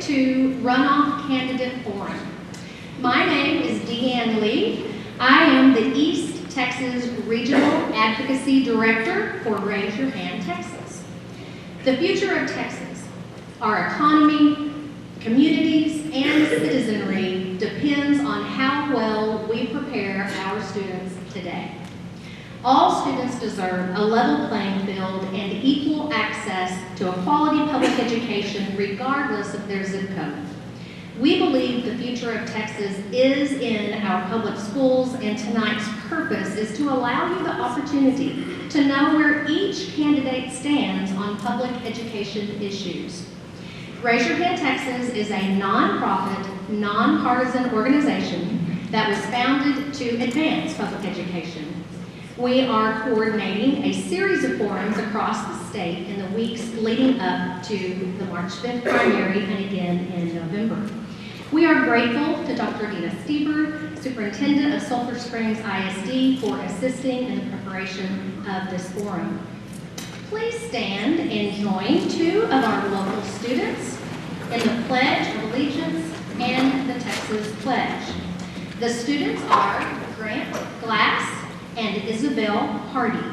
to Runoff Candidate Forum. My name is Deanne Lee. I am the East Texas Regional Advocacy Director for Raise Your Hand Texas. The future of Texas, our economy, communities, and citizenry depends on how well we prepare our students today. All students deserve a level playing field and equal access to a quality public education regardless of their zip code. We believe the future of Texas is in our public schools, and tonight's purpose is to allow you the opportunity to know where each candidate stands on public education issues. Raise Your Hand Texas is a nonprofit, nonpartisan organization that was founded to advance public education. We are coordinating a series of forums across the state in the weeks leading up to the March 5th primary and again in November. We are grateful to Dr. Dina Stever, Superintendent of Sulphur Springs ISD, for assisting in the preparation of this forum. Please stand and join two of our local students in the Pledge of Allegiance and the Texas Pledge. The students are Grant Glass and Isabel Hardy.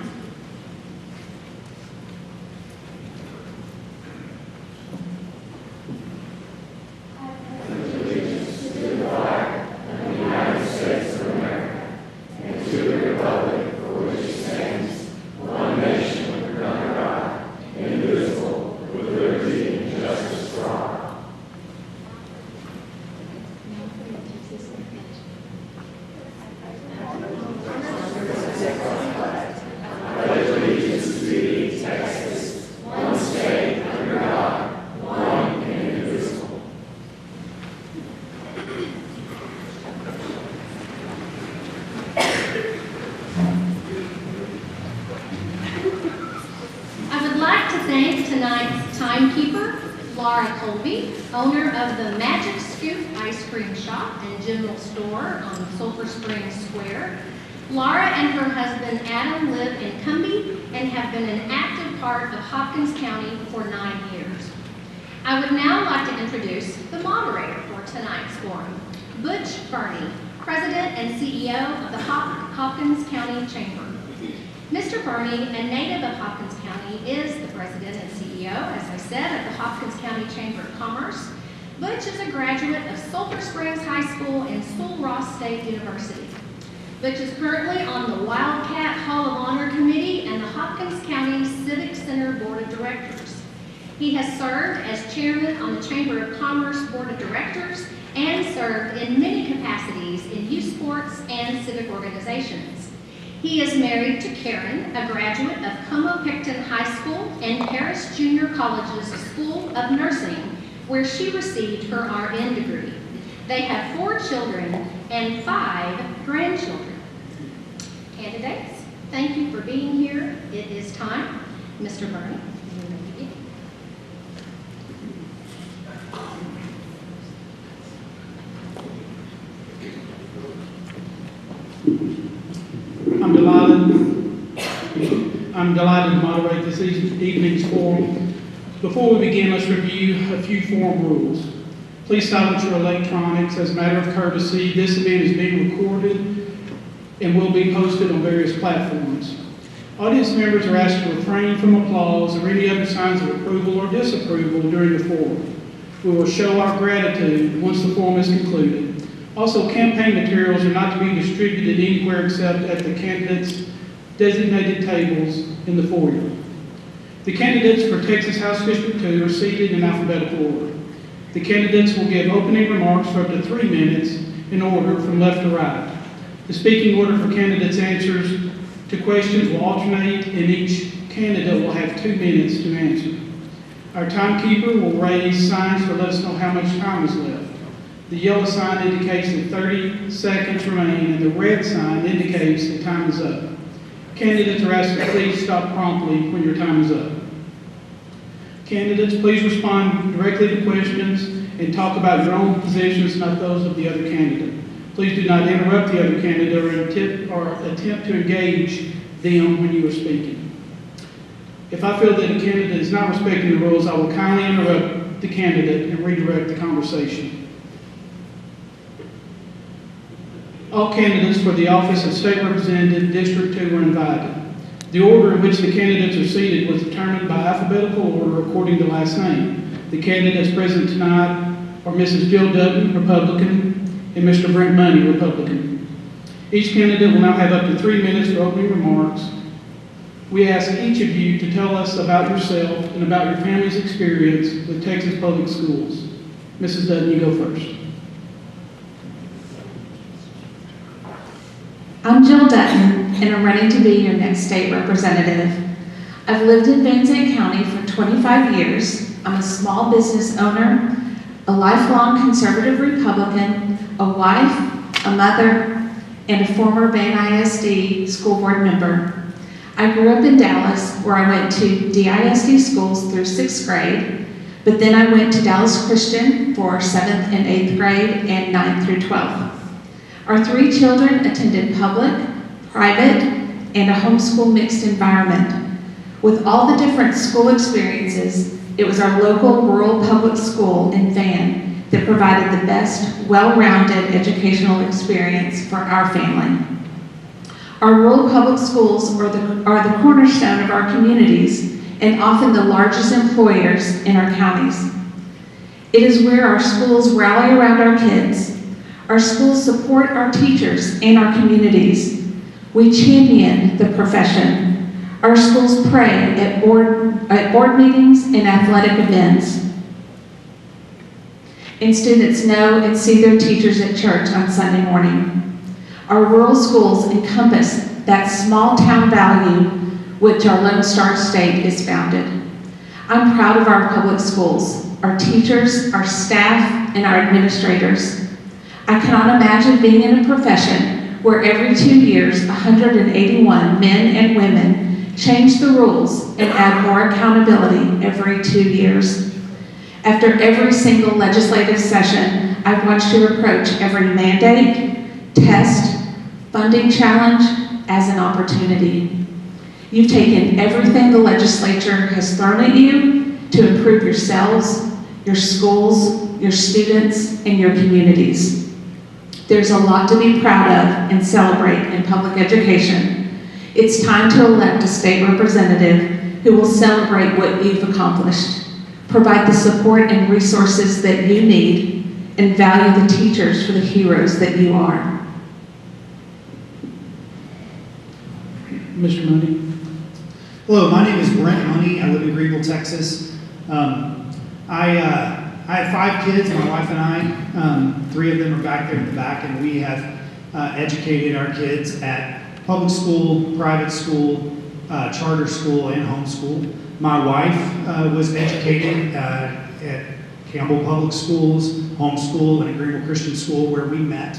Owner of the Magic Scoop Ice Cream Shop and General Store on Sulphur Springs Square. Laura and her husband Adam live in Cumbie and have been an active part of Hopkins County for 9 years. I would now like to introduce the moderator for tonight's forum, Butch Burney, President and CEO of the Hopkins County Chamber. Mr. Burney, a native of Hopkins County, is the President and CEO, as I said, of the Hopkins County Chamber of Commerce. Butch is a graduate of Sulphur Springs High School and Sul Ross State University. Butch is currently on the Wildcat Hall of Honor Committee and the Hopkins County Civic Center Board of Directors. He has served as chairman on the Chamber of Commerce Board of Directors and served in many capacities in youth sports and civic organizations. He is married to Karen, a graduate of Como-Picton High School and Harris Junior College's School of Nursing, where she received her RN degree. They have 4 children and 5 grandchildren. Candidates, thank you for being here. It is time. Mr. Burney, you may begin. I'm delighted to moderate this evening's forum. Before we begin, let's review a few forum rules. Please silence your electronics. As a matter of courtesy, this event is being recorded and will be posted on various platforms. Audience members are asked to refrain from applause or any other signs of approval or disapproval during the forum. We will show our gratitude once the forum is concluded. Also, campaign materials are not to be distributed anywhere except at the candidates' designated tables in the foyer. The candidates for Texas House District 2 are seated in alphabetical order. The candidates will give opening remarks for up to 3 minutes in order from left to right. The speaking order for candidates' answers to questions will alternate, and each candidate will have 2 minutes to answer. Our timekeeper will raise signs to let us know how much time is left. The yellow sign indicates that 30 seconds remain, and the red sign indicates that time is up. Candidates are asked to please stop promptly when your time is up. Candidates, please respond directly to questions and talk about your own positions, not those of the other candidate. Please do not interrupt the other candidate or attempt to engage them when you are speaking. If I feel that a candidate is not respecting the rules, I will kindly interrupt the candidate and redirect the conversation. All candidates for the office of State Representative District 2 were invited. The order in which the candidates are seated was determined by alphabetical order according to last name. The candidates present tonight are Mrs. Jill Dutton, Republican, and Mr. Brent Money, Republican. Each candidate will now have up to 3 minutes for opening remarks. We ask each of you to tell us about yourself and about your family's experience with Texas Public Schools. Mrs. Dutton, you go first. I'm Jill Dutton, and I'm running to be your next state representative. I've lived in Van Zandt County for 25 years. I'm a small business owner, a lifelong conservative Republican, a wife, a mother, and a former Van ISD school board member. I grew up in Dallas, where I went to DISD schools through 6th grade, but then I went to Dallas Christian for 7th and 8th grade and 9th through 12th. Our 3 children attended public, private, and a homeschool mixed environment. With all the different school experiences, it was our local rural public school in Van that provided the best, well-rounded educational experience for our family. Our rural public schools are the cornerstone of our communities and often the largest employers in our counties. It is where our schools rally around our kids. Our schools support our teachers and our communities. We champion the profession. Our schools pray at board meetings and athletic events. And students know and see their teachers at church on Sunday morning. Our rural schools encompass that small town value which our Lone Star State is founded. I'm proud of our public schools, our teachers, our staff, and our administrators. I cannot imagine being in a profession where every 2 years, 181 men and women change the rules and add more accountability every 2 years. After every single legislative session, I've watched you approach every mandate, test, funding challenge as an opportunity. You've taken everything the legislature has thrown at you to improve yourselves, your schools, your students, and your communities. There's a lot to be proud of and celebrate in public education. It's time to elect a state representative who will celebrate what you've accomplished, provide the support and resources that you need, and value the teachers for the heroes that you are. Mr. Money. Hello, my name is Brent Money. I live in Greenville, Texas. I have 5 kids, my wife and I. 3 of them are back there in the back, and we have educated our kids at public school, private school, charter school, and homeschool. My wife was educated at Campbell Public Schools, homeschool, and at Greenville Christian School, where we met.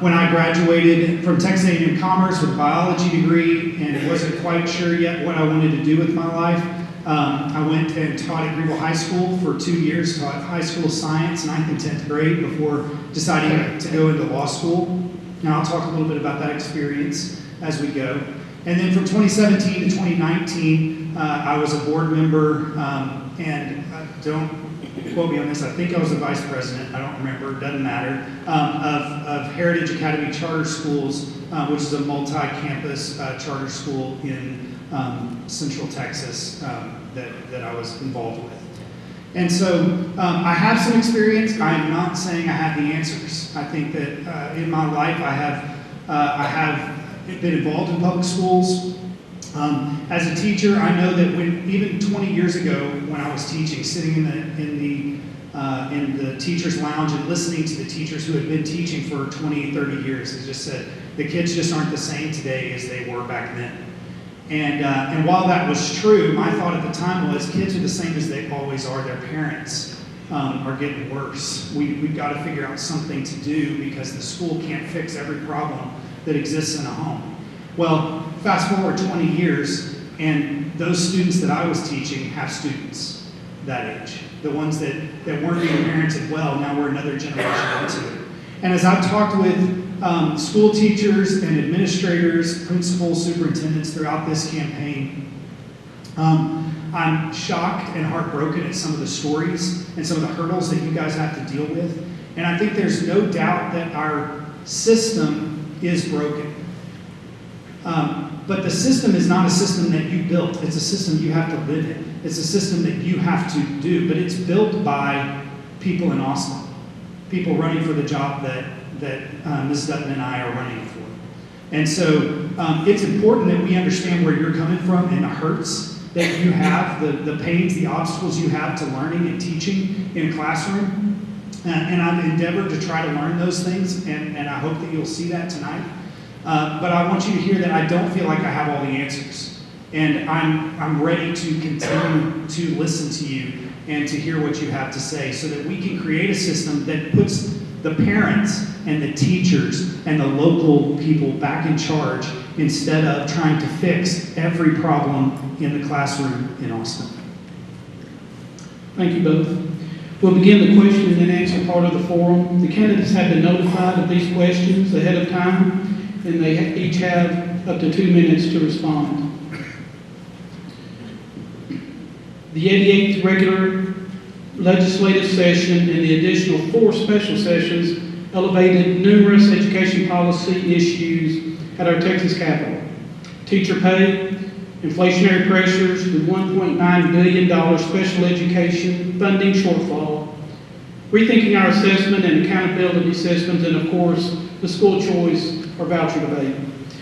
When I graduated from Texas A&M Commerce with a biology degree and wasn't quite sure yet what I wanted to do with my life, I went and taught at Greenville High School for 2 years, taught high school science, 9th and 10th grade, before deciding to go into law school. Now I'll talk a little bit about that experience as we go. And then from 2017 to 2019, I was a board member, and don't quote me on this, I think I was the vice president, I don't remember, doesn't matter, of Heritage Academy Charter Schools, which is a multi-campus charter school in Central Texas that I was involved with. And so I have some experience. I am not saying I have the answers. I think that in my life I have been involved in public schools. As a teacher, I know that even 20 years ago, when I was teaching, sitting in the teachers' lounge and listening to the teachers who had been teaching for 20, 30 years, it just said the kids just aren't the same today as they were back then. And while that was true, my thought at the time was kids are the same as they always are. Their parents are getting worse. We've got to figure out something to do because the school can't fix every problem that exists in a home. Well, fast forward 20 years, and those students that I was teaching have students that age. The ones that weren't being parented well, now we're another generation into it. And as I've talked with school teachers and administrators, principals, superintendents throughout this campaign, I'm shocked and heartbroken at some of the stories and some of the hurdles that you guys have to deal with. And I think there's no doubt that our system is broken. But the system is not a system that you built. It's a system you have to live in. It's a system that you have to do. But it's built by people in Austin, people running for the job that Ms. Dutton and I are running for. And so it's important that we understand where you're coming from and the hurts that you have, the pains, the obstacles you have to learning and teaching in a classroom. And I've endeavored to try to learn those things, and I hope that you'll see that tonight. But I want you to hear that I don't feel like I have all the answers. And I'm ready to continue to listen to you and to hear what you have to say so that we can create a system that puts the parents and the teachers and the local people back in charge instead of trying to fix every problem in the classroom in Austin. Thank you both. We'll begin the question and answer part of the forum. The candidates have been notified of these questions ahead of time, and they each have up to 2 minutes to respond. The 88th regular legislative session and the additional 4 special sessions elevated numerous education policy issues at our Texas Capitol. Teacher pay, inflationary pressures, the $1.9 billion special education funding shortfall, rethinking our assessment and accountability systems, and of course, the school choice or voucher debate.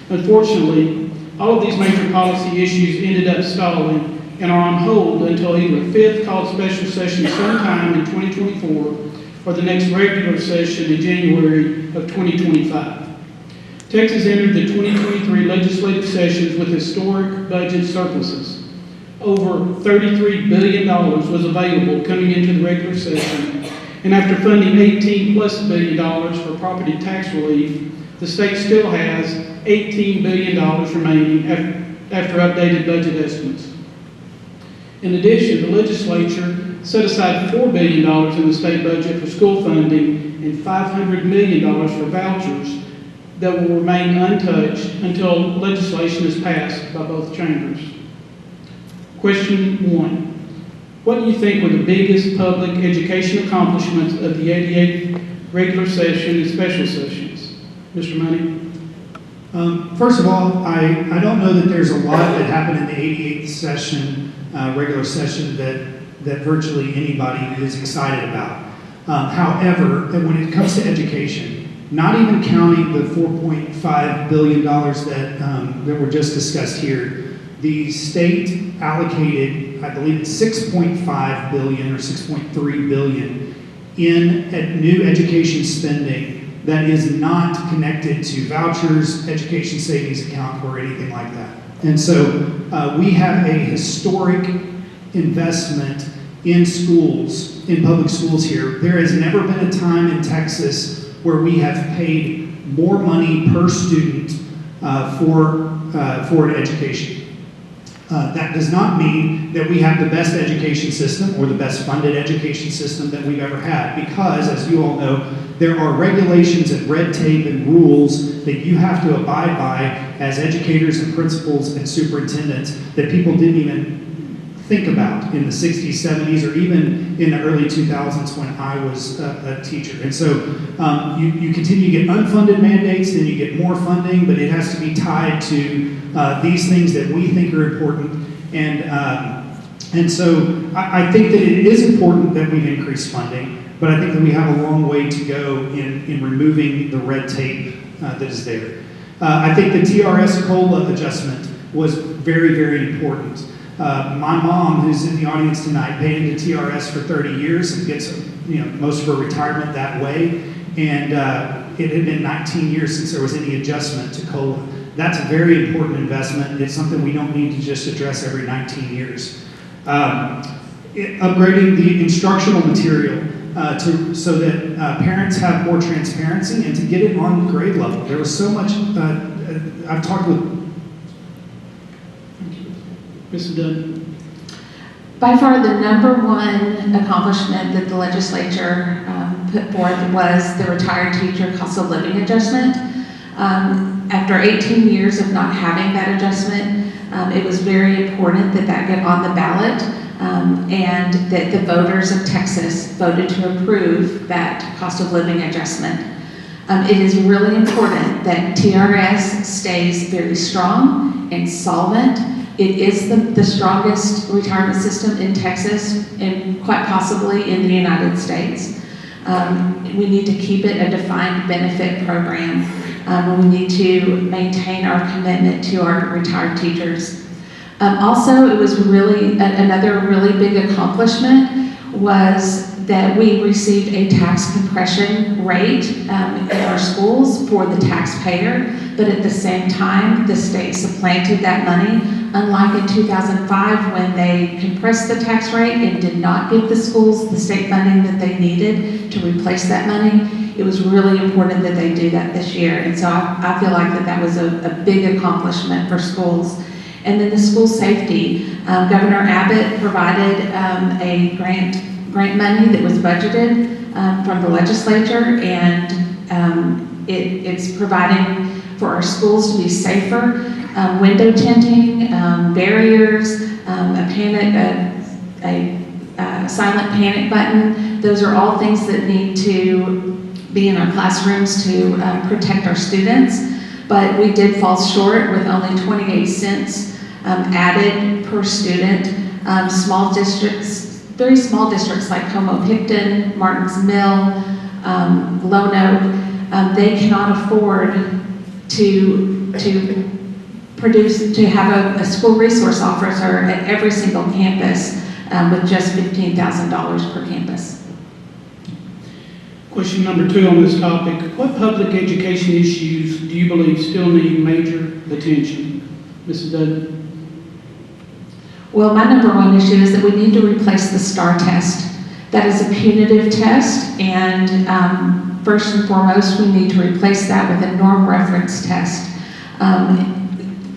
Unfortunately, all of these major policy issues ended up stalling and are on hold until either a 5th called special session sometime in 2024 or the next regular session in January of 2025. Texas entered the 2023 legislative sessions with historic budget surpluses. Over $33 billion was available coming into the regular session, and after funding $18+ billion for property tax relief, the state still has $18 billion remaining after updated budget estimates. In addition, the legislature set aside $4 billion in the state budget for school funding and $500 million for vouchers that will remain untouched until legislation is passed by both chambers. Question 1. What do you think were the biggest public education accomplishments of the 88th regular session and special sessions? Mr. Money? First of all, I don't know that there's a lot that happened in the 88th session, regular session, that virtually anybody is excited about. However, when it comes to education, not even counting the $4.5 billion that were just discussed here, the state allocated, I believe it's $6.5 billion or $6.3 billion in new education spending that is not connected to vouchers, education savings account, or anything like that. And so we have a historic investment in schools, in public schools here. There has never been a time in Texas where we have paid more money per student for an education. That does not mean that we have the best education system or the best funded education system that we've ever had, because, as you all know, there are regulations and red tape and rules that you have to abide by as educators and principals and superintendents that people didn't even think about in the 60s, 70s, or even in the early 2000s when I was a teacher. And so you continue to get unfunded mandates, then you get more funding, but it has to be tied to these things that we think are important. And so I think that it is important that we've increased funding, but I think that we have a long way to go in removing the red tape that is there. I think the TRS COLA adjustment was very, very important. My mom, who's in the audience tonight, paid into TRS for 30 years and gets most of her retirement that way. And it had been 19 years since there was any adjustment to COLA. That's a very important investment. It's something we don't need to just address every 19 years. Upgrading the instructional material so that parents have more transparency and to get it on grade level. There was so much, I've talked with Mrs. Dutton? By far, the number one accomplishment that the legislature put forth was the retired teacher cost of living adjustment. After 18 years of not having that adjustment, It was very important that that get on the ballot, and that the voters of Texas voted to approve that cost of living adjustment. It is really important that TRS stays very strong and solvent. It is the strongest retirement system in Texas and quite possibly in the United States. We need to keep it a defined benefit program. We need to maintain our commitment to our retired teachers. Also, it was really, another really big accomplishment was that we received a tax compression rate in our schools for the taxpayer, but at the same time, the state supplanted that money. Unlike in 2005 when they compressed the tax rate and did not give the schools the state funding that they needed to replace that money, it was really important that they do that this year. And so I feel like that was a big accomplishment for schools. And then the school safety, Governor Abbott provided a grant money that was budgeted from the legislature, and it's providing for our schools to be safer. Window tinting, barriers, a silent panic button. Those are all things that need to be in our classrooms to protect our students. But we did fall short with only 28 cents added per student. Small districts, very small districts like Como-Picton, Martins Mill, Lone Oak, they cannot afford to have a school resource officer at every single campus with just $15,000 per campus. Question number 2 on this topic. What public education issues do you believe still need major attention? Mrs. Dutton? Well, my number one issue is that we need to replace the STAR test. That is a punitive test, and first and foremost, we need to replace that with a norm reference test.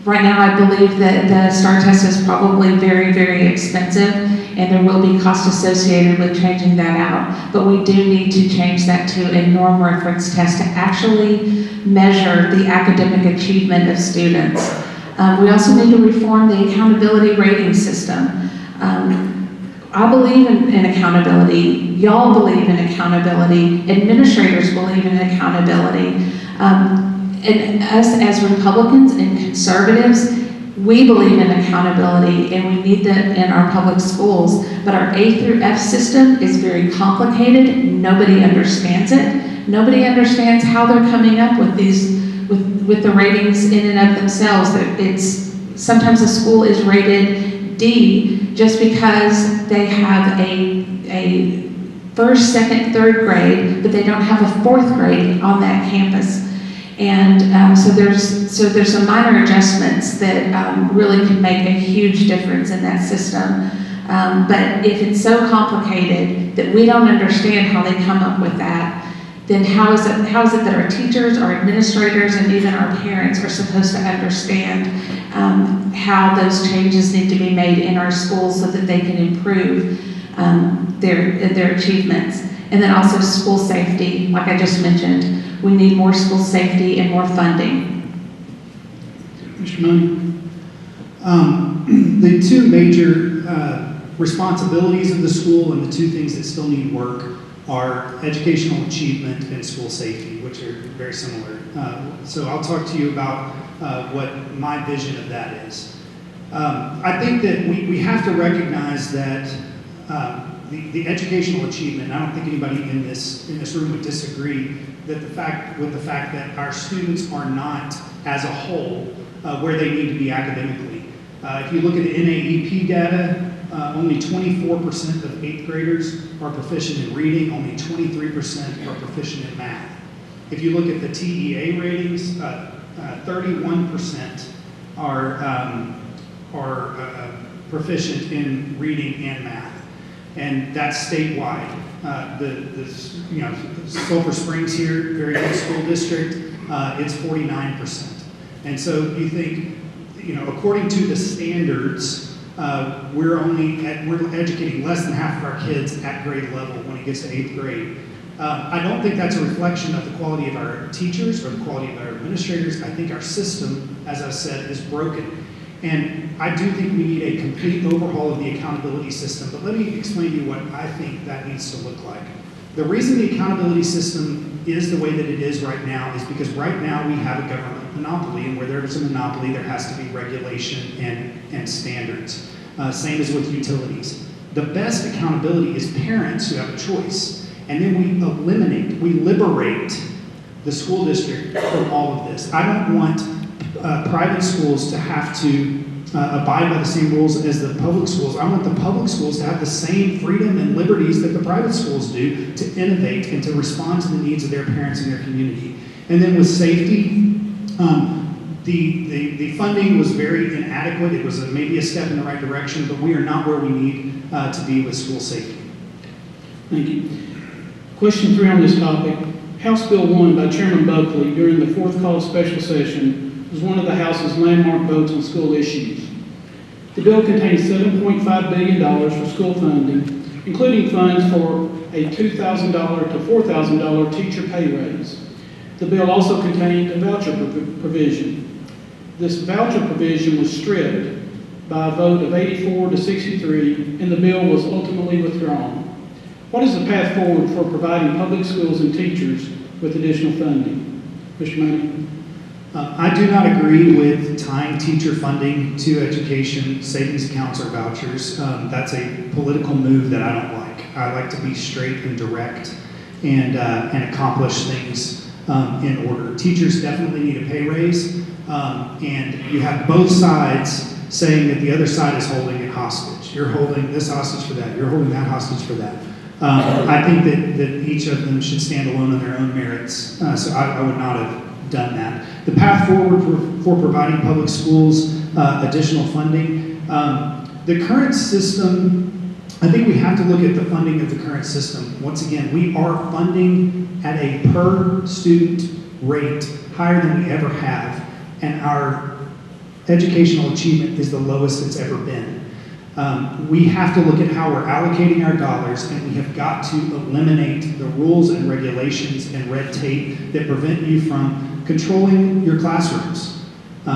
Right now, I believe that the STAR test is probably very, very expensive, and there will be cost associated with changing that out. But we do need to change that to a norm reference test to actually measure the academic achievement of students. We also need to reform the accountability rating system. I believe in accountability. Y'all believe in accountability. Administrators believe in accountability. And us as Republicans and conservatives, we believe in accountability, and we need that in our public schools. But our A through F system is very complicated. Nobody understands it. Nobody understands how they're coming up with these, with the ratings in and of themselves. That it's sometimes a school is rated D just because they have a first, second, third grade, but they don't have a fourth grade on that campus. And so there's some minor adjustments that really can make a huge difference in that system. But if it's so complicated that we don't understand how they come up with that, then how is it that our teachers, our administrators, and even our parents are supposed to understand how those changes need to be made in our schools so that they can improve their achievements? And then also school safety, like I just mentioned. We need more school safety and more funding. Mr. Money? The two major responsibilities of the school and the two things that still need work are educational achievement and school safety, which are very similar. So I'll talk to you about what my vision of that is. I think that we have to recognize that the educational achievement, I don't think anybody in this room would disagree that the fact that our students are not as a whole where they need to be academically. If you look at the NAEP data, only 24% of 8th graders are proficient in reading, only 23% are proficient in math. If you look at the TEA ratings, 31% are proficient in reading and math. And that's statewide. Sulphur Springs here, very good school district, it's 49%. And so you think, according to the standards, we're educating less than half of our kids at grade level when it gets to 8th grade. I don't think that's a reflection of the quality of our teachers or the quality of our administrators. I think our system, as I said, is broken. And I do think we need a complete overhaul of the accountability system, but let me explain to you what I think that needs to look like. The reason the accountability system is the way that it is right now is because right now we have a government monopoly, and where there's a monopoly, there has to be regulation and standards. Same as with utilities. The best accountability is parents who have a choice, and then we liberate the school district from all of this. I don't want private schools to have to abide by the same rules as the public schools. I want the public schools to have the same freedom and liberties that the private schools do to innovate and to respond to the needs of their parents and their community. And then with safety, the funding was very inadequate. It was maybe a step in the right direction, but we are not where we need to be with school safety. Thank you. Question 3 on this topic. House Bill 1 by Chairman Buckley during the 4th call special session was one of the House's landmark votes on school issues. The bill contains $7.5 billion for school funding, including funds for a $2,000 to $4,000 teacher pay raise. The bill also contained a voucher provision. This voucher provision was stripped by a vote of 84 to 63, and the bill was ultimately withdrawn. What is the path forward for providing public schools and teachers with additional funding? Mr. Manning? I do not agree with tying teacher funding to education savings accounts or vouchers. That's a political move that I don't like. I like to be straight and direct and accomplish things in order. Teachers definitely need a pay raise, and you have both sides saying that the other side is holding it hostage. You're holding this hostage for that. You're holding that hostage for that. I think that each of them should stand alone on their own merits, so I would not have done that. The path forward for providing public schools additional funding, the current system, I think we have to look at the funding of the current system. Once again, we are funding at a per student rate higher than we ever have, and our educational achievement is the lowest it's ever been. We have to look at how we're allocating our dollars, and we have got to eliminate the rules and regulations and red tape that prevent you from controlling your classrooms,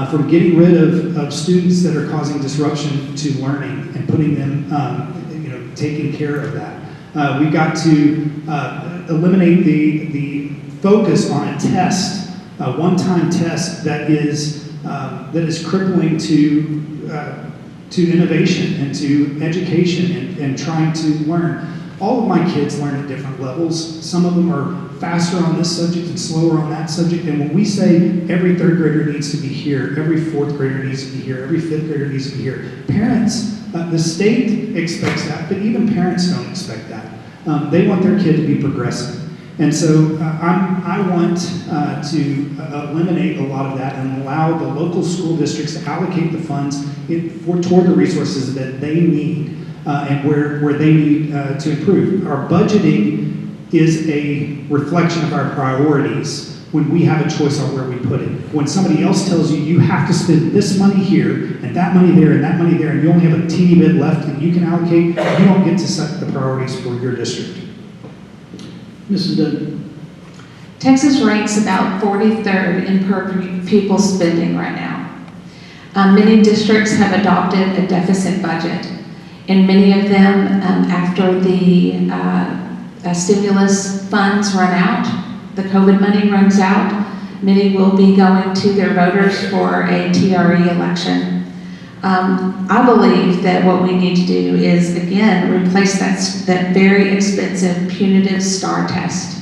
from getting rid of students that are causing disruption to learning and putting them, taking care of that. We've got to eliminate the focus on a test, a one-time test that is crippling to innovation and to education and trying to learn. All of my kids learn at different levels. Some of them are faster on this subject and slower on that subject. And when we say every 3rd grader needs to be here, every 4th grader needs to be here, every 5th grader needs to be here, parents, the state expects that, but even parents don't expect that. They want their kid to be progressing. And so I want to eliminate a lot of that and allow the local school districts to allocate the funds toward the resources that they need and where they need to improve. Our budgeting is a reflection of our priorities when we have a choice on where we put it. When somebody else tells you you have to spend this money here and that money there and that money there, and you only have a teeny bit left and you can allocate, you don't get to set the priorities for your district. Mrs. Dutton? Texas ranks about 43rd in per pupil spending right now. Many districts have adopted a deficit budget, and many of them, after the stimulus funds run out, the COVID money runs out, many will be going to their voters for a TRE election. I believe that what we need to do is, again, replace that very expensive punitive STAR test.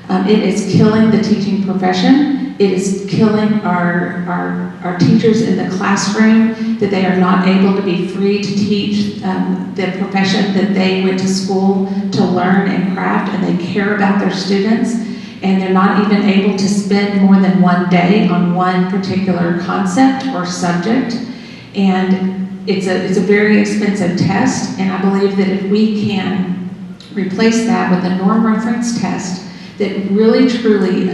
It is killing the teaching profession. It is killing our teachers in the classroom, that they are not able to be free to teach the profession that they went to school to learn and craft, and they care about their students, and they're not even able to spend more than one day on one particular concept or subject. And it's a very expensive test, and I believe that if we can replace that with a norm reference test that really truly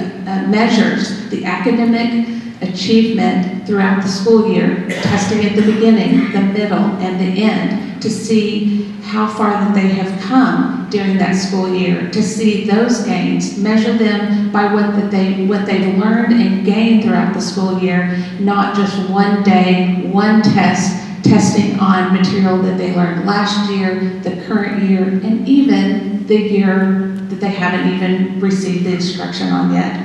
measures the academic achievement throughout the school year, testing at the beginning, the middle, and the end, to see how far that they have come during that school year, to see those gains, measure them by what they've learned and gained throughout the school year, not just one day, one test, testing on material that they learned last year, the current year, and even the year that they haven't even received the instruction on yet.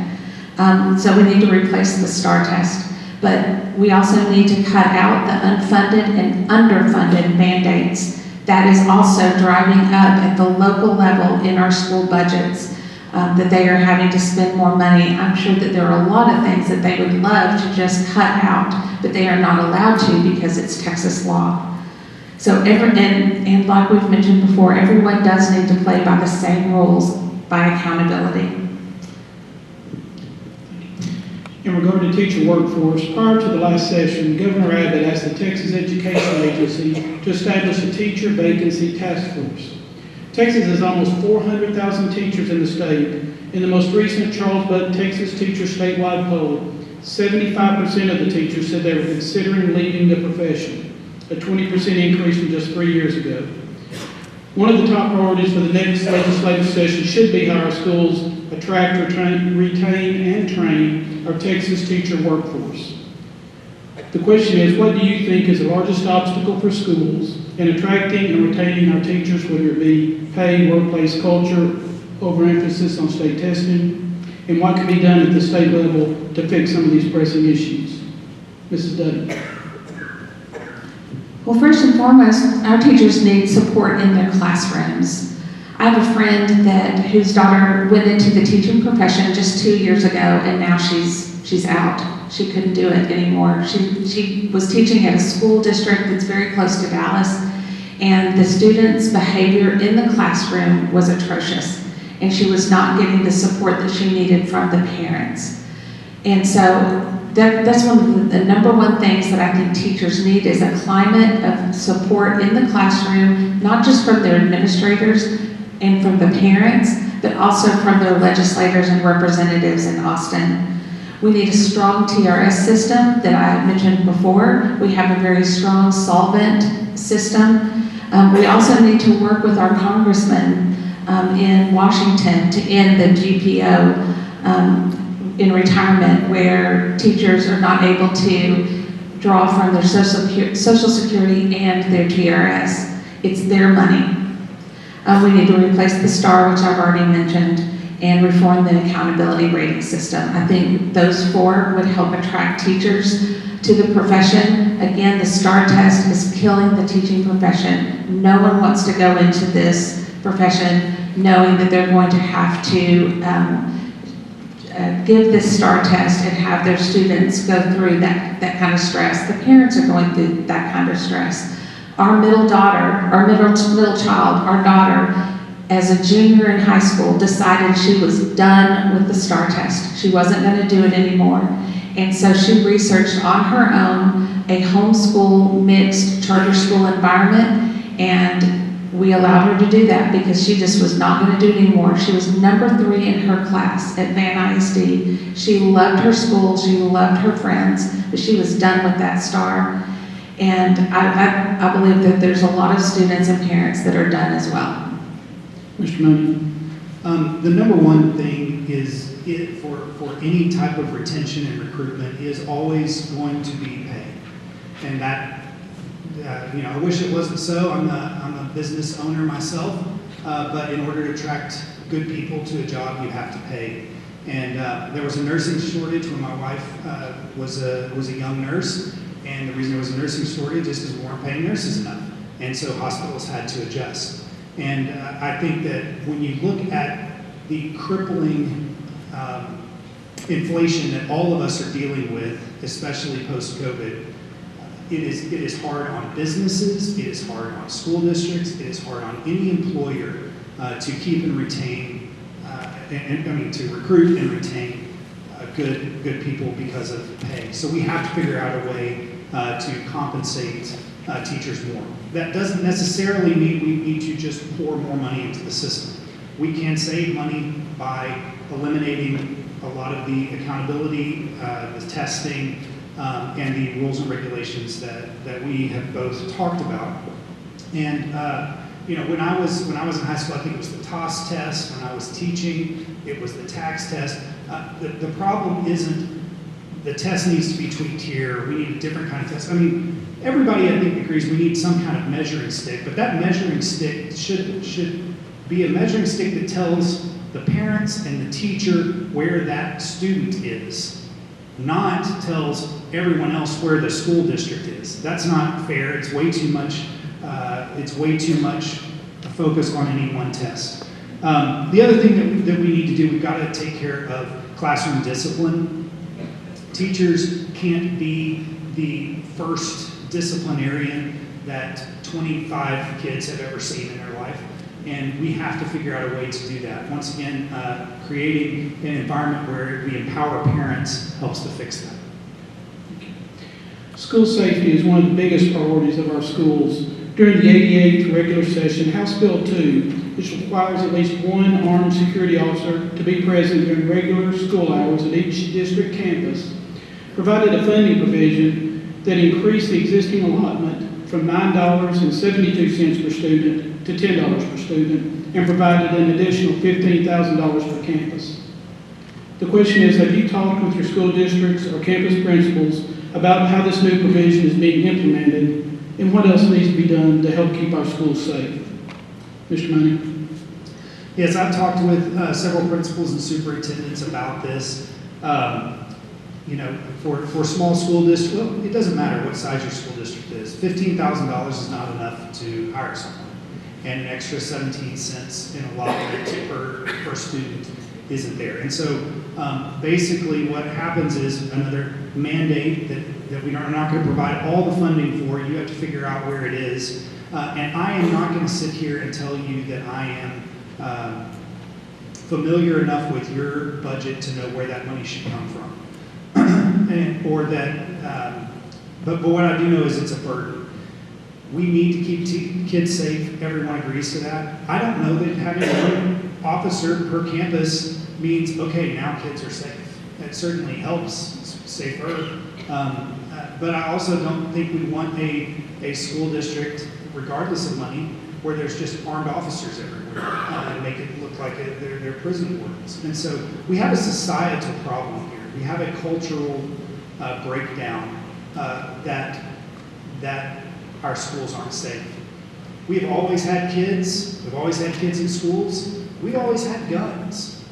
So we need to replace the STAR test, but we also need to cut out the unfunded and underfunded mandates. That is also driving up at the local level in our school budgets, that they are having to spend more money. I'm sure that there are a lot of things that they would love to just cut out, but they are not allowed to because it's Texas law. So and like we've mentioned before, everyone does need to play by the same rules by accountability. In regard to teacher workforce, prior to the last session, Governor Abbott asked the Texas Education Agency to establish a teacher vacancy task force. Texas has almost 400,000 teachers in the state. In the most recent Charles Bud Texas Teacher Statewide poll, 75% of the teachers said they were considering leaving the profession, a 20% increase from just 3 years ago. One of the top priorities for the next legislative session should be how our schools attract, retain, and train our Texas teacher workforce. The question is, what do you think is the largest obstacle for schools in attracting and retaining our teachers, whether it be pay, workplace culture, overemphasis on state testing, and what can be done at the state level to fix some of these pressing issues? Mrs. Dutton. Well, first and foremost, our teachers need support in their classrooms. I have a friend whose daughter went into the teaching profession just 2 years ago, and now she's out. She couldn't do it anymore. She was teaching at a school district that's very close to Dallas, and the students' behavior in the classroom was atrocious, and she was not getting the support that she needed from the parents. And so that's one of the number one things that I think teachers need is a climate of support in the classroom, not just from their administrators and from the parents, but also from their legislators and representatives in Austin. We need a strong TRS system that I mentioned before. We have a very strong solvent system. We also need to work with our congressmen in Washington to end the GPO in retirement, where teachers are not able to draw from their Social Security and their TRS. It's their money. We need to replace the STAR, which I've already mentioned, and reform the accountability rating system. I think those four would help attract teachers to the profession. Again, the STAR test is killing the teaching profession. No one wants to go into this profession knowing that they're going to have to give this STAR test and have their students go through that kind of stress. The parents are going through that kind of stress. Our middle child, our daughter, as a junior in high school, decided she was done with the STAR test. She wasn't going to do it anymore. And so she researched on her own a homeschool mixed charter school environment, and we allowed her to do that because she just was not going to do it anymore. She was number 3 in her class at Van ISD. She loved her school, she loved her friends, but she was done with that STAR. And I believe that there's a lot of students and parents that are done as well. Mr. Mooney. The number one thing is for any type of retention and recruitment is always going to be pay. And that, I wish it wasn't so. I'm a business owner myself, but in order to attract good people to a job, you have to pay. And there was a nursing shortage when my wife was a young nurse, and the reason there was a nursing shortage is because we weren't paying nurses enough, and so hospitals had to adjust. And I think that when you look at the crippling inflation that all of us are dealing with, especially post-COVID, it is hard on businesses, it is hard on school districts, it is hard on any employer to keep and retain, to recruit and retain good people because of pay. So we have to figure out a way to compensate teachers more. That doesn't necessarily mean we need to just pour more money into the system. We can save money by eliminating a lot of the accountability, the testing, and the rules and regulations that we have both talked about. And when I was in high school, I think it was the TOS test. When I was teaching, it was the tax test. The problem isn't the test needs to be tweaked here. We need a different kind of test. I mean, everybody I think agrees we need some kind of measuring stick, but that measuring stick should be a measuring stick that tells the parents and the teacher where that student is, not tells everyone else where the school district is. That's not fair. It's way too much. It's way too much focus on any one test. The other thing that we need to do, we've got to take care of classroom discipline. Teachers can't be the first disciplinarian that 25 kids have ever seen in their life, and we have to figure out a way to do that. Once again, creating an environment where we empower parents helps to fix that. School safety is one of the biggest priorities of our schools. During the 88th regular session, House Bill 2, which requires at least one armed security officer to be present during regular school hours at each district campus, provided a funding provision that increased the existing allotment from $9.72 per student to $10 per student, and provided an additional $15,000 per campus. The question is, have you talked with your school districts or campus principals about how this new provision is being implemented and what else needs to be done to help keep our schools safe? Mr. Money? Yes, I've talked with several principals and superintendents about this. For small school districts, well, it doesn't matter what size your school district is. $15,000 is not enough to hire someone. And an extra 17 cents in allotment per student isn't there. And so basically what happens is another mandate that we are not going to provide all the funding for. You have to figure out where it is. And I am not going to sit here and tell you that I am familiar enough with your budget to know where that money should come from. But what I do know is it's a burden. We need to keep kids safe. Everyone agrees to that. I don't know that having one officer per campus means, okay, now kids are safe. It certainly helps safer. But I also don't think we want a school district, regardless of money, where there's just armed officers everywhere and make it look like they're prison wardens. And so we have a societal problem here. We have a cultural breakdown that our schools aren't safe. We've always had kids. We've always had kids in schools. We've always had guns.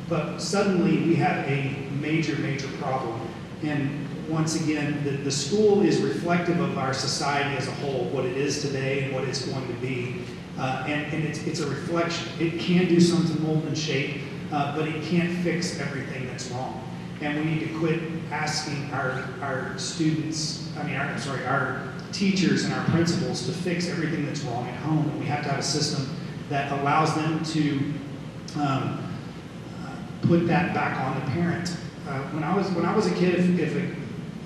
But suddenly we have a major, major problem. And once again, the school is reflective of our society as a whole, what it is today and what it's going to be. And it's a reflection. It can do some to mold and shape, but it can't fix everything that's wrong. And we need to quit asking our students, our teachers and our principals to fix everything that's wrong at home. And we have to have a system that allows them to put that back on the parent. When I was a kid,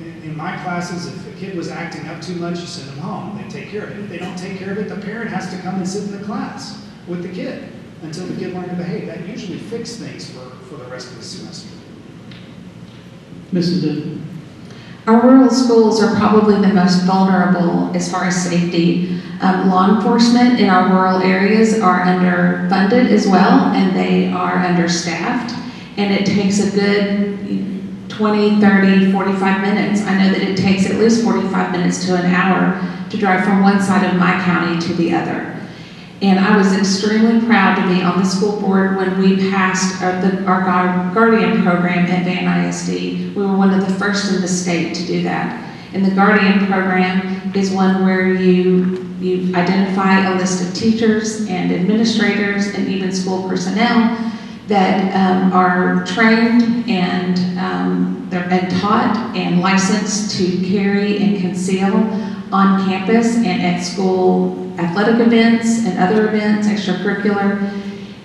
in my classes, if a kid was acting up too much, you send them home. They take care of it. If they don't take care of it, the parent has to come and sit in the class with the kid until the kid learned to behave. That usually fixes things for the rest of the semester. Mrs. Dutton? Our rural schools are probably the most vulnerable as far as safety. Law enforcement in our rural areas are underfunded as well, and they are understaffed. And it takes a good 20, 30, 45 minutes. I know that it takes at least 45 minutes to an hour to drive from one side of my county to the other. And I was extremely proud to be on the school board when we passed our Guardian program at Van ISD. We were one of the first in the state to do that. And the Guardian program is one where you identify a list of teachers and administrators and even school personnel that are trained and they're taught and licensed to carry and conceal on campus and at school athletic events and other events, extracurricular.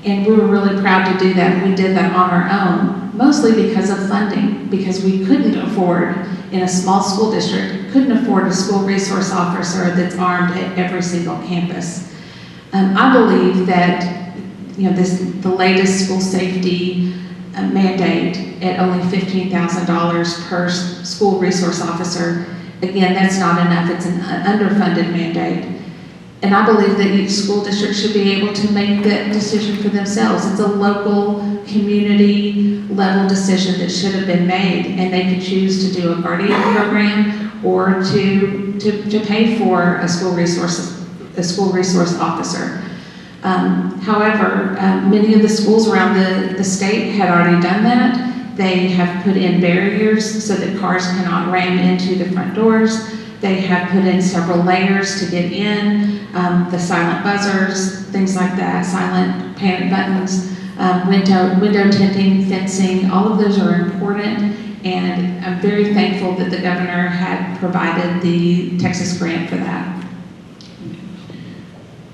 And we were really proud to do that. We did that on our own, mostly because of funding, because we couldn't afford, in a small school district, couldn't afford a school resource officer that's armed at every single campus. I believe that the latest school safety mandate at only $15,000 per school resource officer. Again, that's not enough. It's an underfunded mandate. And I believe that each school district should be able to make that decision for themselves. It's a local, community level decision that should have been made, and they could choose to do a guardian program or to pay for a school resource officer. However, many of the schools around the state had already done that. They have put in barriers so that cars cannot ram into the front doors. They have put in several layers to get in, the silent buzzers, things like that, silent panic buttons, window tinting, fencing, all of those are important. And I'm very thankful that the governor had provided the Texas grant for that.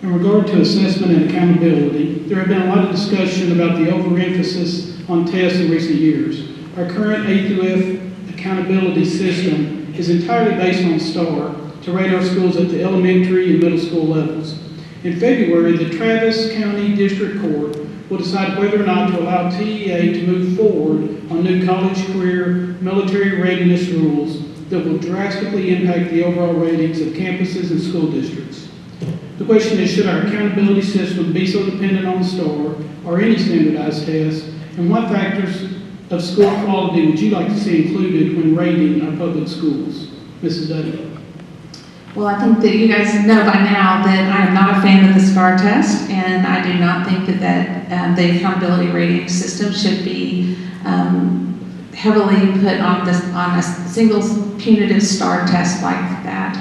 In regard to assessment and accountability, there have been a lot of discussion about the overemphasis on tests in recent years. Our current A through F accountability system is entirely based on STAR to rate our schools at the elementary and middle school levels. In February, the Travis County District Court will decide whether or not to allow TEA to move forward on new college, career, military readiness rules that will drastically impact the overall ratings of campuses and school districts. The question is, should our accountability system be so dependent on the STAR or any standardized test, and what factors of school quality would you like to see included when rating our public schools? Mrs. Dutton. Well, I think that you guys know by now that I am not a fan of the STAR test, and I do not think that the accountability rating system should be heavily put on a single punitive STAR test like that.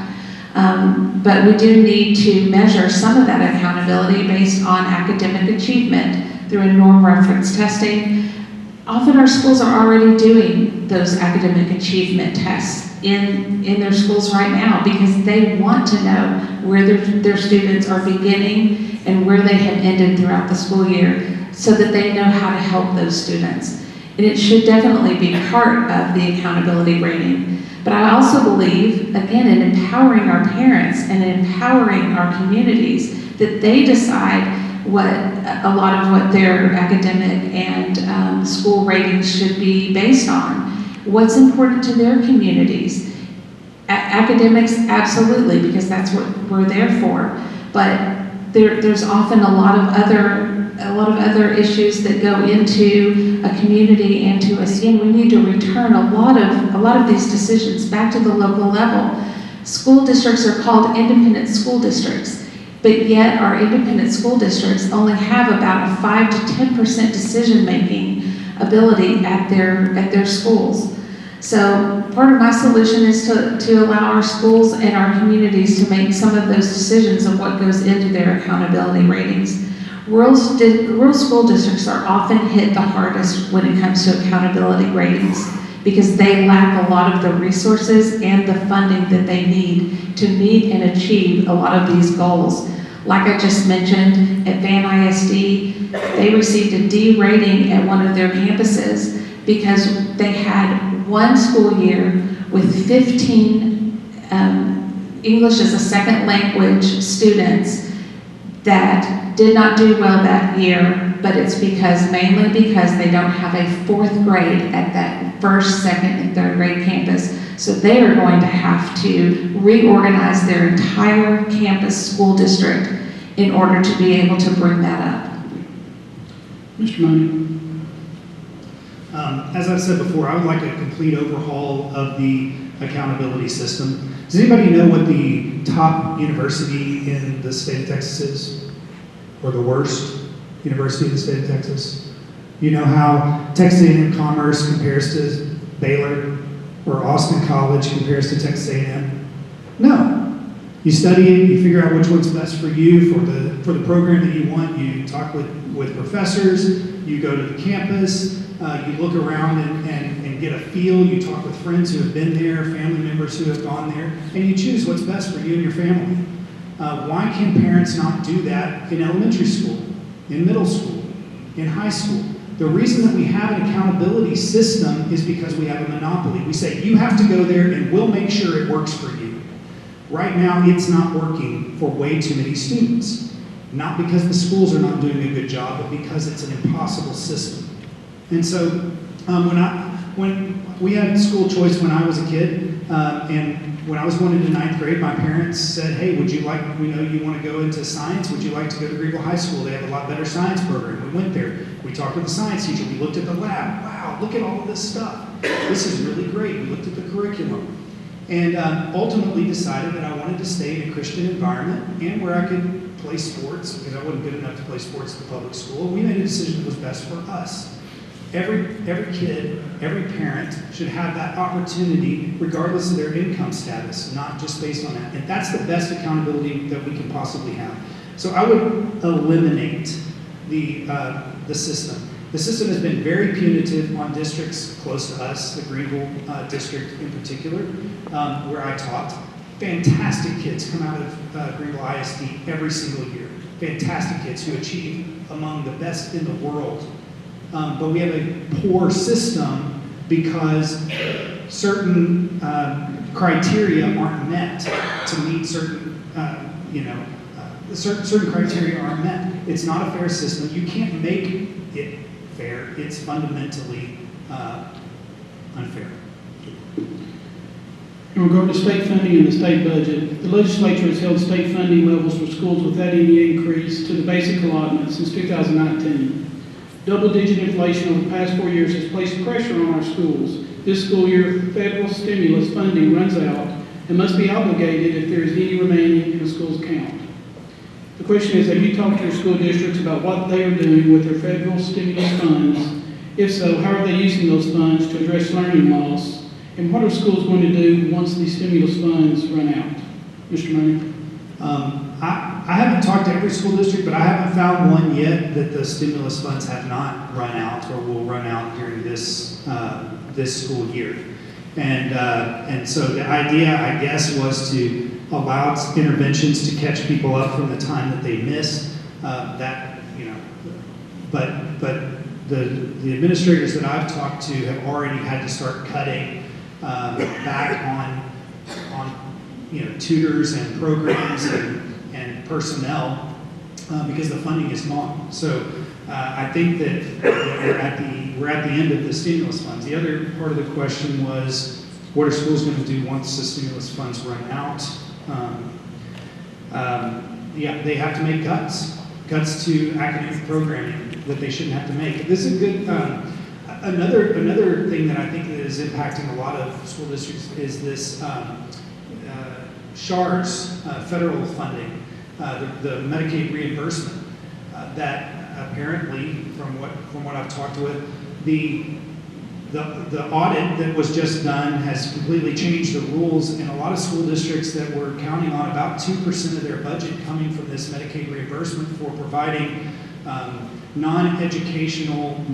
But we do need to measure some of that accountability based on academic achievement through a norm reference testing. Often our schools are already doing those academic achievement tests in their schools right now because they want to know where their students are beginning and where they have ended throughout the school year so that they know how to help those students. And it should definitely be part of the accountability rating. But I also believe, again, in empowering our parents and empowering our communities that they decide what a lot of what their academic and school ratings should be based on. What's important to their communities? Academics, absolutely, because that's what we're there for. But there's often a lot of other issues that go into a community and to us. Again, we need to return a lot of these decisions back to the local level. School districts are called independent school districts. But yet our independent school districts only have about a 5 to 10% decision-making ability at their schools. So part of my solution is to allow our schools and our communities to make some of those decisions of what goes into their accountability ratings. Rural school districts are often hit the hardest when it comes to accountability ratings because they lack a lot of the resources and the funding that they need to meet and achieve a lot of these goals. Like I just mentioned, at Van ISD, they received a D rating at one of their campuses because they had one school year with 15 English as a second language students that did not do well that year, but it's mainly because they don't have a fourth grade at that first, second, and third grade campus. So they are going to have to reorganize their entire campus school district in order to be able to bring that up. Mr. Money. As I've said before, I would like a complete overhaul of the accountability system. Does anybody know what the top university in the state of Texas is? Or the worst university in the state of Texas? You know how Texas A&M Commerce compares to Baylor? Or Austin College compares to Texas A&M? No. You study it, you figure out which one's best for you, for the program that you want. You talk with professors, you go to the campus, you look around and get a feel, you talk with friends who have been there, family members who have gone there, and you choose what's best for you and your family. Why can parents not do that in elementary school, in middle school, in high school? The reason that we have an accountability system is because we have a monopoly. We say, you have to go there and we'll make sure it works for you. Right now, it's not working for way too many students. Not because the schools are not doing a good job, but because it's an impossible system. And so when we had school choice when I was a kid, and when I was going into ninth grade, my parents said, hey, we know you want to go into science, would you like to go to Greenville High School? They have a lot better science program. We went there, we talked with the science teacher, we looked at the lab, wow, look at all of this stuff. This is really great. We looked at the curriculum. And ultimately decided that I wanted to stay in a Christian environment and where I could play sports, because I wasn't good enough to play sports at the public school. We made a decision that was best for us. Every kid, every parent should have that opportunity regardless of their income status, not just based on that. And that's the best accountability that we can possibly have. So I would eliminate the system. The system has been very punitive on districts close to us, the Greenville district in particular, where I taught. Fantastic kids come out of Greenville ISD every single year. Fantastic kids who achieve among the best in the world. But we have a poor system because certain criteria aren't met to meet certain, certain criteria aren't met. It's not a fair system. You can't make it fair. It's fundamentally unfair. In regard to state funding and the state budget, the legislature has held state funding levels for schools without any increase to the basic allotment since 2019. Double-digit inflation over the past 4 years has placed pressure on our schools. This school year, federal stimulus funding runs out and must be obligated if there is any remaining in the school's account. The question is, have you talked to your school districts about what they are doing with their federal stimulus funds? If so, how are they using those funds to address learning loss? And what are schools going to do once these stimulus funds run out? Mr. Money? I haven't talked to every school district, but I haven't found one yet that the stimulus funds have not run out or will run out during this school year. And so the idea, I guess, was to allow interventions to catch people up from the time that they missed. But the administrators that I've talked to have already had to start cutting back on tutors and programs and personnel because the funding is gone. So I think that we're at the end of the stimulus funds. The other part of the question was, what are schools going to do once the stimulus funds run out? They have to make cuts to academic programming that they shouldn't have to make. This is a good. Another thing that I think that is impacting a lot of school districts is this SHARS federal funding, the Medicaid reimbursement. That apparently, from what I've talked with, the audit that was just done has completely changed the rules, and a lot of school districts that were counting on about 2% of their budget coming from this Medicaid reimbursement for providing non-educational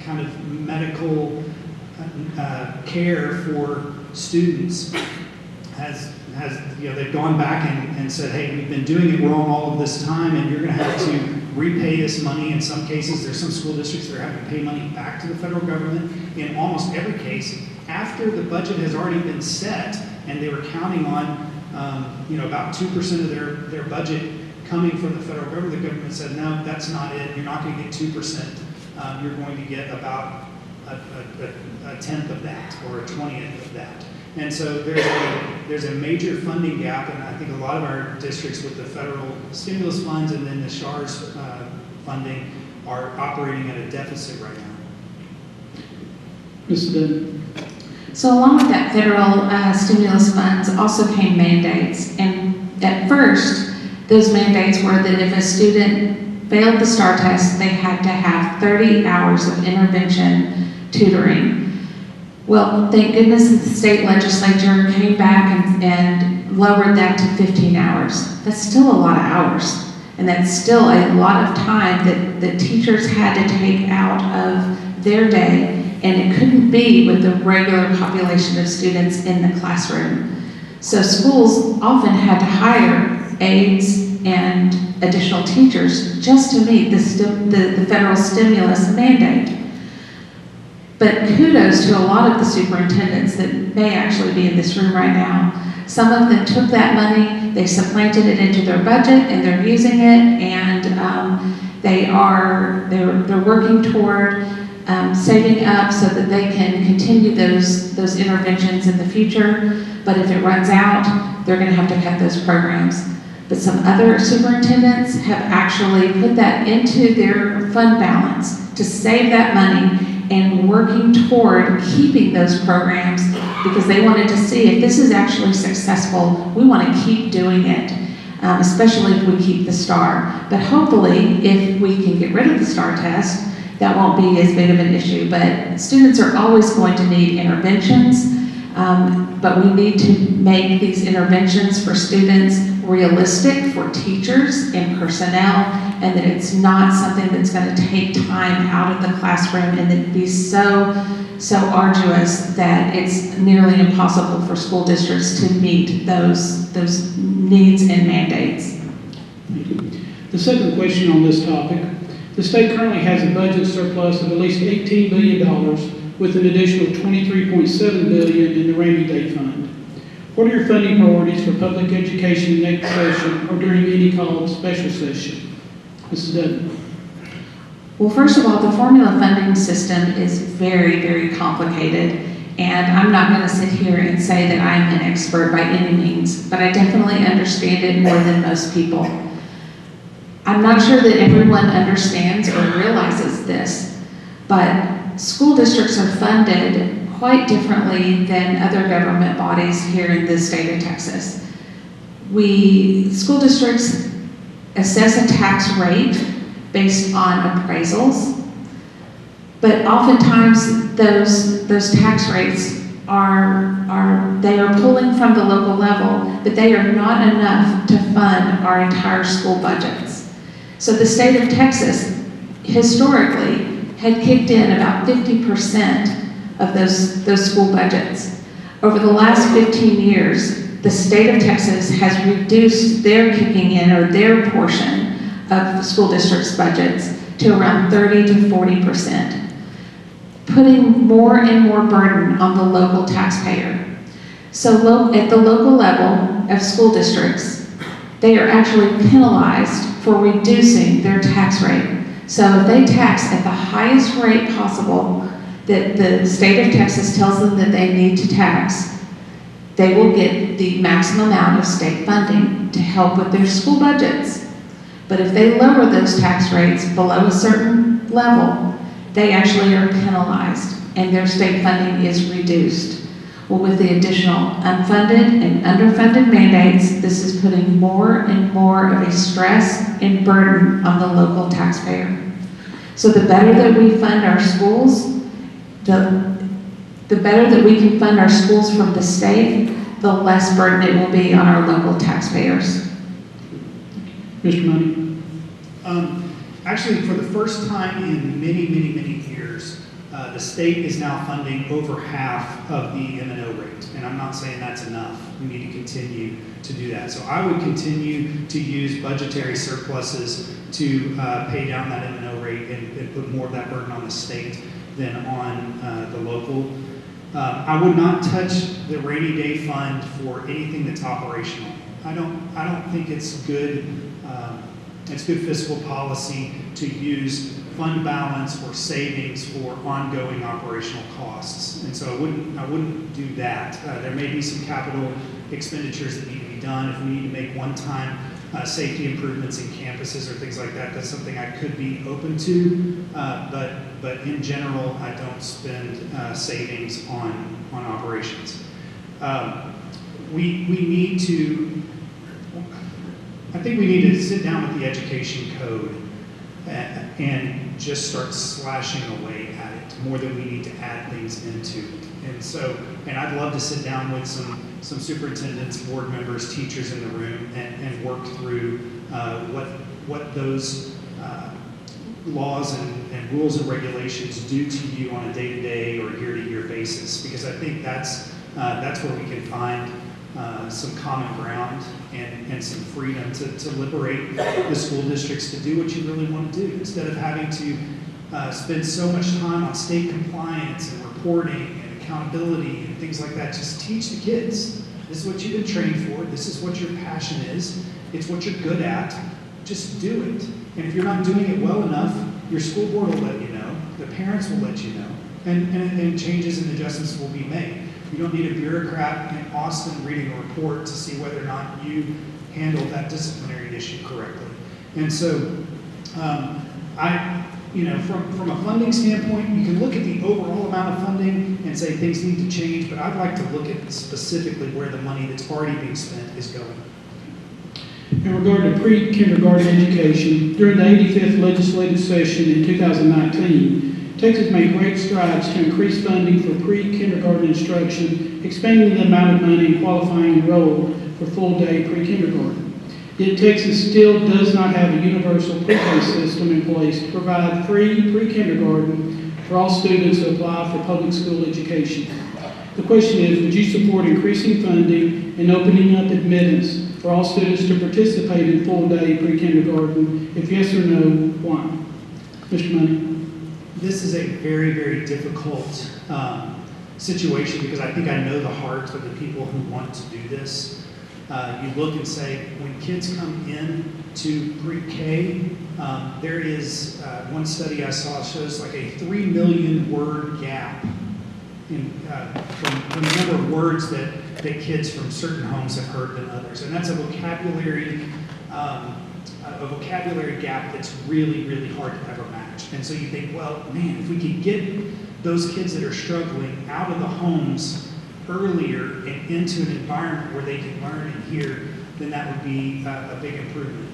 kind of medical care for students they've gone back and said, hey, we've been doing it wrong all of this time, and you're going to have to repay this money. In some cases, there's some school districts that are having to pay money back to the federal government. In almost every case, after the budget has already been set, and they were counting on about 2% of their budget coming from the federal government, the government said, no, that's not it. You're not going to get 2%. You're going to get about a tenth of that or a 20th of that. And so there's a major funding gap, and I think a lot of our districts with the federal stimulus funds and then the SHARS funding are operating at a deficit right now. Ms. Dutton? So along with that federal stimulus funds also came mandates. And at first, those mandates were that if a student failed the STAR test, they had to have 30 hours of intervention tutoring. Well, thank goodness the state legislature came back and lowered that to 15 hours. That's still a lot of hours. And that's still a lot of time that teachers had to take out of their day, and it couldn't be with the regular population of students in the classroom. So schools often had to hire aides and additional teachers just to meet the federal stimulus mandate. But kudos to a lot of the superintendents that may actually be in this room right now. Some of them took that money, they supplanted it into their budget, and they're using it, and they're working toward saving up so that they can continue those interventions in the future. But if it runs out, they're going to have to cut those programs. But some other superintendents have actually put that into their fund balance to save that money and working toward keeping those programs because they wanted to see if this is actually successful, we want to keep doing it, especially if we keep the STAR. But hopefully, if we can get rid of the STAR test, that won't be as big of an issue. But students are always going to need interventions, but we need to make these interventions for students realistic for teachers and personnel, and that it's not something that's going to take time out of the classroom and that be so arduous that it's nearly impossible for school districts to meet those needs and mandates. The second question on this topic, the state currently has a budget surplus of at least $18 billion with an additional $23.7 billion in the rainy day fund. What are your funding priorities for public education next session or during any called special session? Mrs. Dutton. Well, first of all, the formula funding system is very, very complicated, and I'm not going to sit here and say that I'm an expert by any means, but I definitely understand it more than most people. I'm not sure that everyone understands or realizes this, but school districts are funded quite differently than other government bodies here in the state of Texas. School districts assess a tax rate based on appraisals, but oftentimes those tax rates they are pulling from the local level, but they are not enough to fund our entire school budgets. So the state of Texas historically had kicked in about 50% of those school budgets. Over the last 15 years, the state of Texas has reduced their kicking in or their portion of the school district's budgets to around 30 to 40%, putting more and more burden on the local taxpayer. So at the local level of school districts, they are actually penalized for reducing their tax rate. So if they tax at the highest rate possible that the state of Texas tells them that they need to tax, they will get the maximum amount of state funding to help with their school budgets. But if they lower those tax rates below a certain level, they actually are penalized and their state funding is reduced. Well, with the additional unfunded and underfunded mandates, this is putting more and more of a stress and burden on the local taxpayer. So the better that we fund our schools, the better that we can fund our schools from the state, the less burden it will be on our local taxpayers. Mr. Money. Actually, for the first time in many, many, many years, the state is now funding over half of the M&O rate. And I'm not saying that's enough. We need to continue to do that. So I would continue to use budgetary surpluses to pay down that M&O rate and put more of that burden on the state than on the local. I would not touch the rainy day fund for anything that's operational. I don't think it's good. It's good fiscal policy to use fund balance or savings for ongoing operational costs, and so I wouldn't do that. There may be some capital expenditures that need to be done. If we need to make one-time safety improvements in campuses or things like that, that's something I could be open to. But in general, I don't spend savings on operations. I think we need to sit down with the education code and just start slashing away at it more than we need to add things into it. And I'd love to sit down with some superintendents, board members, teachers in the room and work through what those laws and rules and regulations do to you on a day-to-day or year-to-year basis, because I think that's where we can find some common ground and some freedom to liberate the school districts to do what you really want to do, instead of having to spend so much time on state compliance and reporting and accountability and things like that. Just teach the kids. This is what you've been trained for. This is what your passion is. It's what you're good at. Just do it. And if you're not doing it well enough, your school board will let you know. The parents will let you know, and changes and adjustments will be made. You don't need a bureaucrat in Austin reading a report to see whether or not you handled that disciplinary issue correctly. And so, from a funding standpoint, you can look at the overall amount of funding and say things need to change, but I'd like to look at specifically where the money that's already being spent is going. In regard to pre-kindergarten education, during the 85th legislative session in 2019, Texas made great strides to increase funding for pre-kindergarten instruction, expanding the amount of money and qualifying enrolled for full-day pre-kindergarten. Yet Texas still does not have a universal pre-K system in place to provide free pre-kindergarten for all students who apply for public school education. The question is, would you support increasing funding and opening up admittance for all students to participate in full-day pre-kindergarten? If yes or no, why? Mr. Money. This is a very, very difficult situation because I think I know the heart of the people who want to do this. You look and say, when kids come in to pre-K, there is, one study I saw shows like a 3 million word gap from the number of words that kids from certain homes have heard than others. And that's a vocabulary gap that's really, really hard to ever match. And so you think, well, man, if we could get those kids that are struggling out of the homes earlier and into an environment where they can learn and hear, then that would be a big improvement.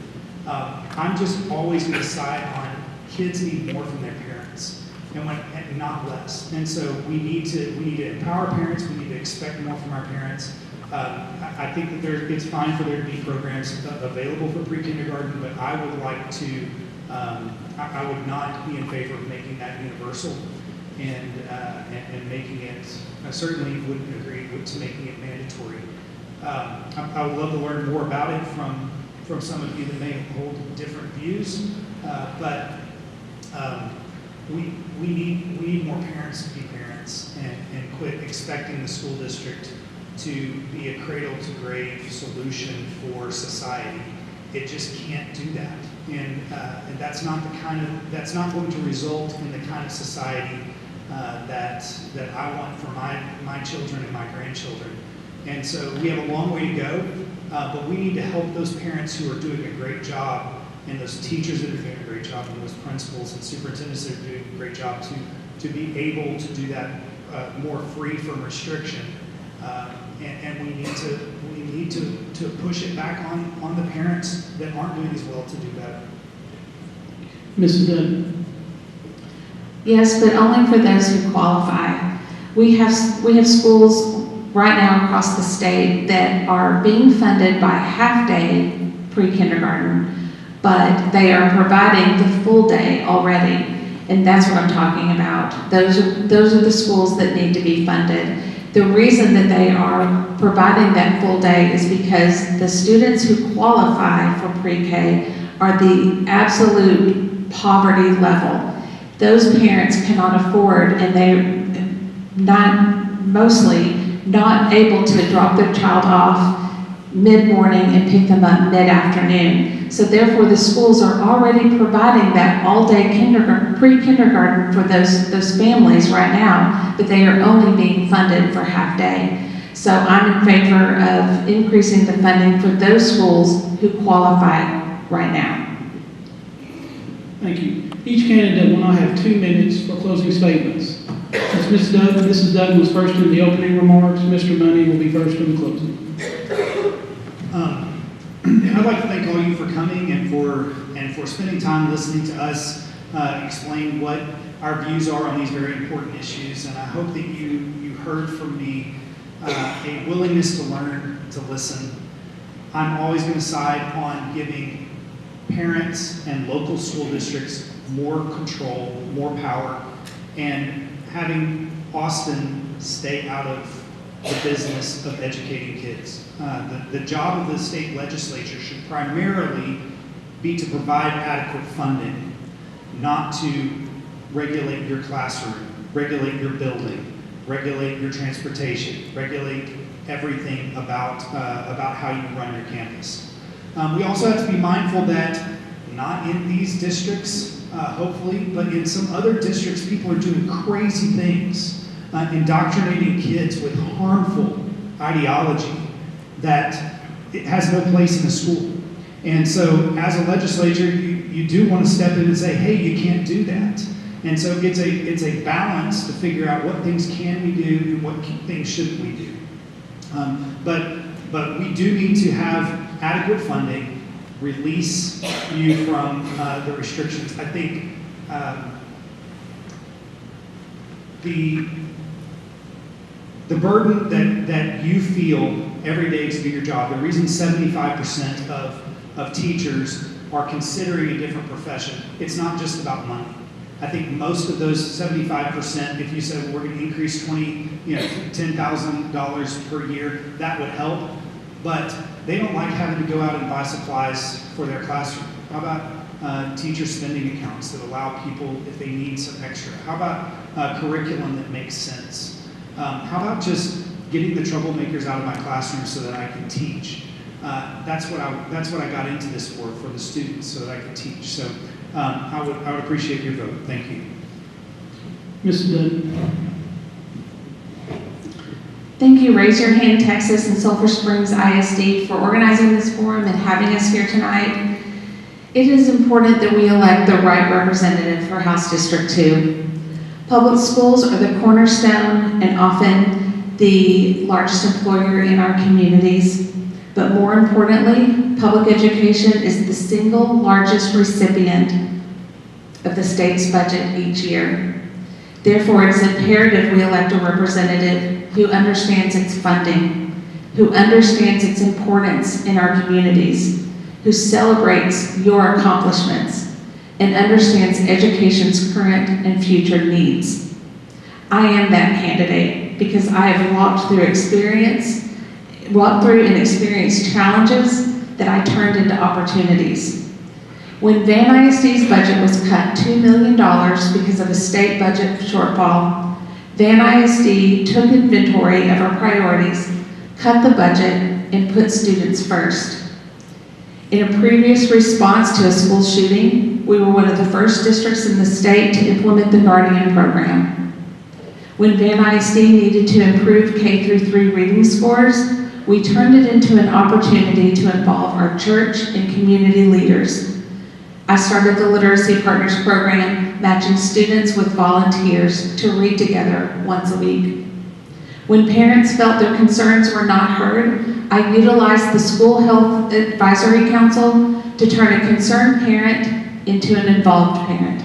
I'm just always going to side on kids need more from their parents and not less. And so we need to empower parents. We need to expect more from our parents. I think that it's fine for there to be programs available for pre-kindergarten, but I would like to. I would not be in favor of making that universal and making it. I certainly wouldn't agree to making it mandatory. I would love to learn more about it from some of you that may hold different views, but we need more parents to be parents and quit expecting the school district to be a cradle-to-grave solution for society. It just can't do that, and that's not going to result in the kind of society that I want for my children and my grandchildren. And so we have a long way to go, but we need to help those parents who are doing a great job, and those teachers that are doing a great job, and those principals and superintendents that are doing a great job to be able to do that more free from restriction. And we need to push it back on the parents that aren't doing as well to do better. Mrs. Dutton. Yes, but only for those who qualify. We have schools right now across the state that are being funded by half-day pre-kindergarten, but they are providing the full day already, and that's what I'm talking about. Those are the schools that need to be funded. The reason that they are providing that full day is because the students who qualify for pre-K are the absolute poverty level. Those parents cannot afford, and they're mostly not able to drop their child off mid-morning and pick them up mid-afternoon. So therefore, the schools are already providing that all-day pre-kindergarten for those families right now, but they are only being funded for half-day. So I'm in favor of increasing the funding for those schools who qualify right now. Thank you. Each candidate will now have 2 minutes for closing statements. Mrs. Dutton was first in the opening remarks. Mr. Money will be first in the closing. I'd like to thank all of you for coming and for spending time listening to us explain what our views are on these very important issues. And I hope that you heard from me a willingness to learn, to listen. I'm always going to side on giving parents and local school districts more control, more power, and having Austin stay out of the business of educating kids. The job of the state legislature should primarily be to provide adequate funding, not to regulate your classroom, regulate your building, regulate your transportation, regulate everything about how you run your campus. We also have to be mindful that not in these districts hopefully, but in some other districts, people are doing crazy things, indoctrinating kids with harmful ideology that it has no place in a school. And so as a legislature, you do want to step in and say, hey, you can't do that. And so it's a balance to figure out what things can we do and what things shouldn't we do. But we do need to have adequate funding, release you from the restrictions. I think the burden that you feel every day to do your job, the reason 75% of teachers are considering a different profession, it's not just about money. I think most of those 75%, if you said, well, we're going to increase $10,000 per year, that would help. But they don't like having to go out and buy supplies for their classroom. How about teacher spending accounts that allow people, if they need some extra? How about curriculum that makes sense? How about just getting the troublemakers out of my classroom so that I can teach? That's what I got into this for the students, so that I can teach. So I would appreciate your vote. Thank you. Mrs. Dutton. Thank you, Raise Your Hand Texas and Sulphur Springs ISD for organizing this forum and having us here tonight. It is important that we elect the right representative for House District 2. Public schools are the cornerstone and often the largest employer in our communities. But more importantly, public education is the single largest recipient of the state's budget each year. Therefore, it's imperative we elect a representative who understands its funding, who understands its importance in our communities, who celebrates your accomplishments, and understands education's current and future needs. I am that candidate because I have walked through and experienced challenges that I turned into opportunities. When Van ISD's budget was cut $2 million because of a state budget shortfall, Van ISD took inventory of our priorities, cut the budget, and put students first. In a previous response to a school shooting, we were one of the first districts in the state to implement the Guardian program. When Van ISD needed to improve K-3 reading scores, we turned it into an opportunity to involve our church and community leaders. I started the Literacy Partners program, matching students with volunteers to read together once a week. When parents felt their concerns were not heard, I utilized the School Health Advisory Council to turn a concerned parent into an involved parent.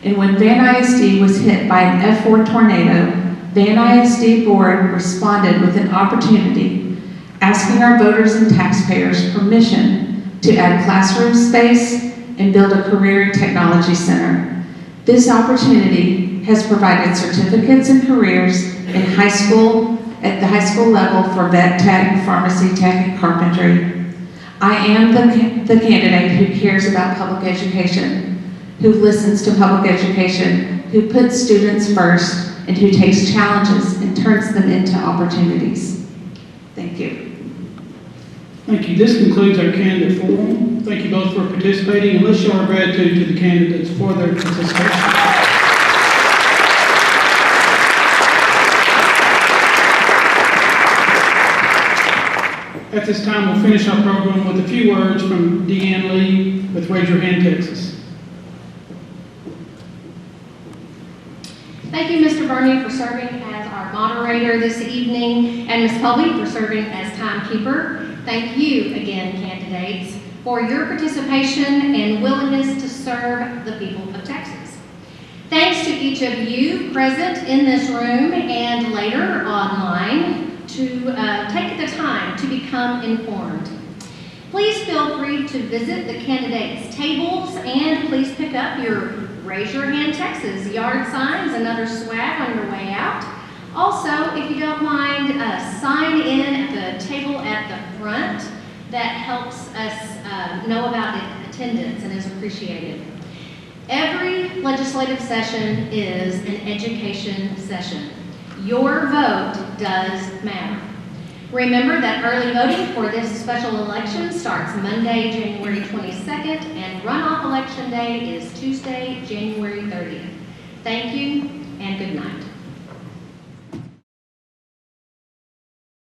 And when Van ISD was hit by an F4 tornado, Van ISD board responded with an opportunity asking our voters and taxpayers permission to add classroom space and build a career and technology center. This opportunity has provided certificates and careers in high school, at the high school level for vet tech, pharmacy tech, and carpentry. I am the candidate who cares about public education, who listens to public education, who puts students first, and who takes challenges and turns them into opportunities. Thank you. Thank you. This concludes our candidate forum. Thank you both for participating, and let's show our gratitude to the candidates for their participation. At this time, we'll finish our program with a few words from Deanne Lee with Raise Your Hand, Texas. Thank you, Mr. Burney, for serving as our moderator this evening, and Ms. Colby for serving as timekeeper. Thank you again, candidates, for your participation and willingness to serve the people of Texas. Thanks to each of you present in this room and later online to take the time to become informed. Please feel free to visit the candidates' tables and please pick up your Raise Your Hand Texas yard signs and other swag on your way out. Also, if you don't mind, sign in at the table at the front. That helps us know about attendance and is appreciated. Every legislative session is an education session. Your vote does matter. Remember that early voting for this special election starts Monday, January 22nd, and runoff election day is Tuesday, January 30th. Thank you and good night.